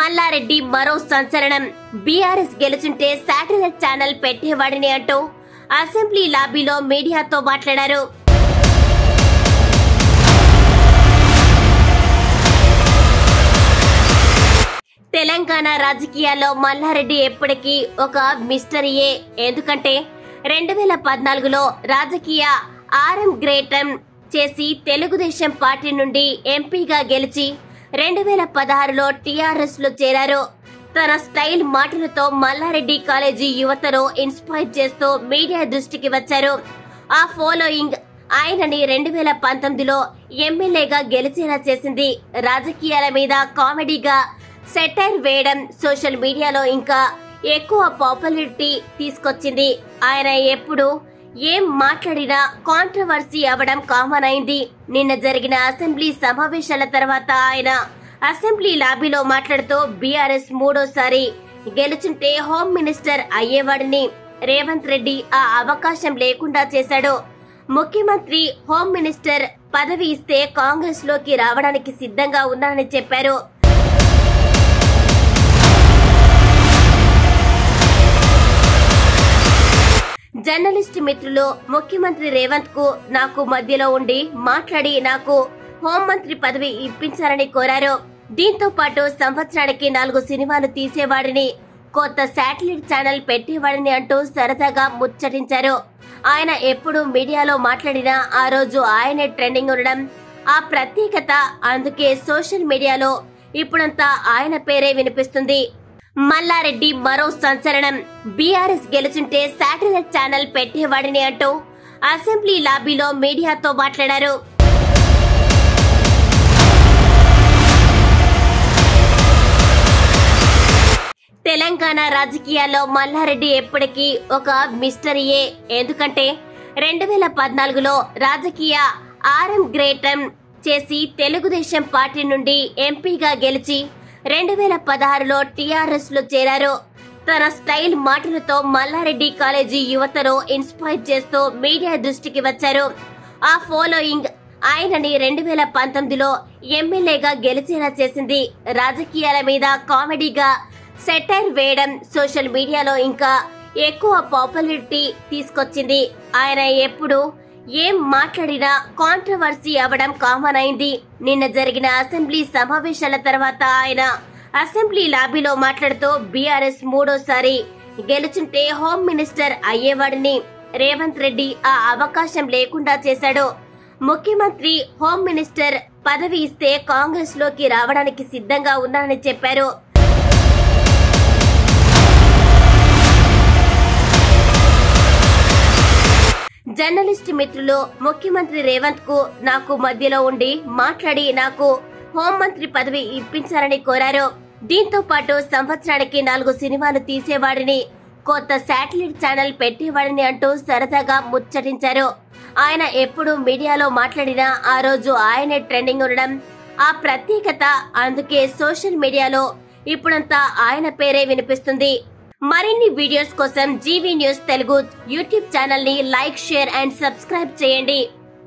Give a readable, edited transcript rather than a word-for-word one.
మల్లారెడ్డి మరో సంచలనం. BRS గెలుచుంటే satellite channel పెట్టేవాడిని అంటూ అసెంబ్లీ లాబీలో మీడియాతో మాట్లాడారు. తెలంగాణ రాజకీయాల్లో మల్లారెడ్డి ఎప్పటికీ ఒక మిస్టరీయే. ఎందుకంటే 2014లో రాజకీయ ఆరంగేట్రం చేసి తెలుగుదేశం పార్టీ నుండి ఎంపీగా గెలిచి 2016లో టీఆర్ఎస్ లో చేరారు. తన స్టైల్ మాటలతో మల్లారెడ్డి కాలేజీ యువతను ఇన్స్పైర్ చేస్తూ మీడియా దృష్టికి వచ్చారు. ఆ ఫాలోయింగ్ ఆయనని 2019లో ఎమ్మెల్యేగా గెలిచేలా చేసింది. రాజకీయాల మీద కామెడీగా సెటైర్ వేయడం సోషల్ మీడియాలో ఇంకా ఎక్కువ పాపులారిటీ తీసుకొచ్చింది. ఆయన ఎప్పుడు ఏం మాట్లాడినా కాంట్రవర్సీ అవడం కామన్ అయింది. నిన్న జరిగిన అసెంబ్లీ సమావేశాల తర్వాత ఆయన అసెంబ్లీ లాబీలో మాట్లాడుతూ బీఆర్ఎస్ మూడోసారి గెలుచుంటే హోమ్ మినిస్టర్ అయ్యేవాడిని, రేవంత్ రెడ్డి ఆ అవకాశం లేకుండా చేశాడు, ముఖ్యమంత్రి హోమ్ మినిస్టర్ పదవి ఇస్తే కాంగ్రెస్ లోకి రావడానికి సిద్ధంగా ఉన్నానని చెప్పారు. జర్నలిస్ట్ మిత్రులు ముఖ్యమంత్రి రేవంత్ కు నాకు మధ్యలో ఉండి మాట్లాడి నాకు హోంమంత్రి పదవి ఇప్పించాలని కోరారు. దీంతో పాటు సంవత్సరానికి 4 సినిమాలు తీసేవాడిని, కొత్త శాటిలైట్ ఛానల్ పెట్టేవాడిని అంటూ సరదాగా ముచ్చటించారు. ఆయన ఎప్పుడు మీడియాలో మాట్లాడినా ఆ రోజు ఆయనే ట్రెండింగ్ ఉండడం ఆ ప్రత్యేకత. అందుకే సోషల్ మీడియాలో ఇప్పుడంతా ఆయన పేరే వినిపిస్తుంది. మల్లారెడ్డి మరో సంచలనం. బీఆర్ఎస్ గెలుచుంటే శాటిలైట్ ఛానల్ పెట్టేవాడిని అంటూ అసెంబ్లీ లాబీలో మీడియాతో మాట్లాడారు. తెలంగాణ రాజకీయాల్లో మల్లారెడ్డి ఎప్పటికీ ఒక మిస్టరీయే. ఎందుకంటే 2014లో రాజకీయ ఆరంగేట్రం చేసి తెలుగుదేశం పార్టీ నుండి ఎంపీగా గెలిచి 2016లో టీఆర్ఎస్ లో చేరారు. తన స్టైల్ మాటలతో మల్లారెడ్డి కాలేజీ యువతను ఇన్స్పైర్ చేస్తూ మీడియా దృష్టికి వచ్చారు. ఆ ఫాలోయింగ్ ఆయనని 2019లో ఎమ్మెల్యేగా గెలిచేలా చేసింది. రాజకీయాల మీద కామెడీగా సెటైర్ వేయడం సోషల్ మీడియాలో ఇంకా ఎక్కువ పాపులారిటీ తీసుకొచ్చింది. ఆయన ఎప్పుడు ఏం మాట్లాడినా కాంట్రవర్సీ అవడం కామన్ అయింది. నిన్న జరిగిన అసెంబ్లీ సమావేశాల తర్వాత ఆయన అసెంబ్లీ లాబీలో మాట్లాడుతూ బీఆర్ఎస్ మూడోసారి గెలుచుంటే హోమ్ మినిస్టర్ అయ్యేవాడిని, రేవంత్ రెడ్డి ఆ అవకాశం లేకుండా చేశాడు, ముఖ్యమంత్రి హోమ్ మినిస్టర్ పదవి ఇస్తే కాంగ్రెస్ లోకి రావడానికి సిద్ధంగా ఉన్నానని చెప్పారు. జర్నలిస్ట్ మిత్రులు ముఖ్యమంత్రి రేవంత్ కు నాకు మధ్యలో ఉండి మాట్లాడి నాకు హోంమంత్రి పదవి ఇప్పించాలని కోరారు. దీంతో పాటు సంవత్సరానికి 4 సినిమాలు తీసేవాడిని, కొత్త శాటిలైట్ ఛానల్ పెట్టేవాడిని అంటూ సరదాగా ముచ్చటించారు. ఆయన ఎప్పుడు మీడియాలో మాట్లాడినా ఆ రోజు ఆయనే ట్రెండింగ్ ఉండడం ఆ ప్రత్యేకత. అందుకే సోషల్ మీడియాలో ఇప్పుడంతా ఆయన పేరే వినిపిస్తుంది. మరిన్ని వీడియోస్ కోసం GV news Telugu YouTube channel ని లైక్, షేర్ అండ్ సబ్స్క్రైబ్ చేయండి.